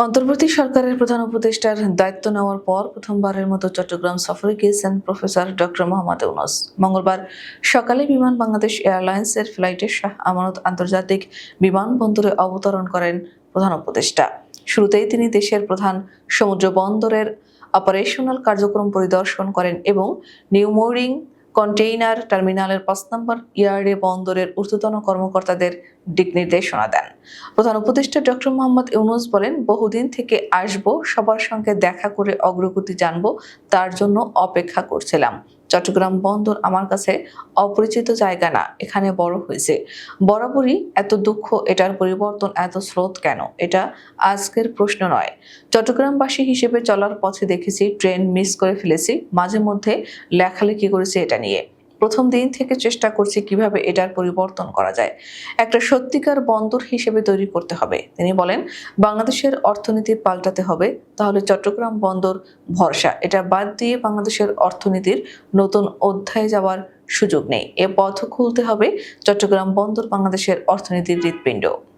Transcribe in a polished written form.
অন্তর্বর্তী সরকারের প্রধান উপদেষ্টার দায়িত্ব নেওয়ার পর প্রথমবারের মতো চট্টগ্রাম সফরে গিয়েছেন প্রফেসর ডক্টর মোহাম্মদ ইউনূস। মঙ্গলবার সকালে বিমান বাংলাদেশ এয়ারলাইন্সের ফ্লাইটে শাহ আমানত আন্তর্জাতিক বিমানবন্দরে অবতরণ করেন প্রধান উপদেষ্টা। শুরুতেই তিনি দেশের প্রধান সমুদ্র বন্দরের অপারেশনাল কার্যক্রম পরিদর্শন করেন এবং নিউ মোরিং কন্টেইনার টার্মিনালের ৫ নম্বর ইয়ার্ডে বন্দরের ঊর্ধ্বতন কর্মকর্তাদের দিক নির্দেশনা দেন। প্রধান উপদেষ্টা ডক্টর মোহাম্মদ ইউনূস বলেন, বহুদিন থেকে আসবো, সবার সঙ্গে দেখা করে অগ্রগতি জানবো, তার জন্য অপেক্ষা করছিলাম। চট্টগ্রাম বন্দর আমার কাছে অপরিচিত জায়গা না, এখানে বড় হয়েছে। বরাবরই এত দুঃখ, এটার পরিবর্তন এত স্রোত কেন? এটা আজকের প্রশ্ন নয়। চট্টগ্রামবাসী হিসেবে চলার পথে দেখেছি ট্রেন মিস করে ফেলেছি, মাঝে মধ্যে লেখালেখি করেছি এটা নিয়ে। প্রথম দিন থেকে চেষ্টা করছি কিভাবে এটার পরিবর্তন করা যায়, একটা সত্যিকার বন্দর হিসেবে তৈরি করতে হবে। তিনি বলেন, বাংলাদেশের অর্থনীতি পাল্টাতে হবে, তাহলে চট্টগ্রাম বন্দর ভরসা, এটা বাদ দিয়ে বাংলাদেশের অর্থনীতির নতুন অধ্যায়ে যাওয়ার সুযোগ নেই। এ পথ খুলতে হবে। চট্টগ্রাম বন্দর বাংলাদেশের অর্থনীতির হৃৎপিণ্ড।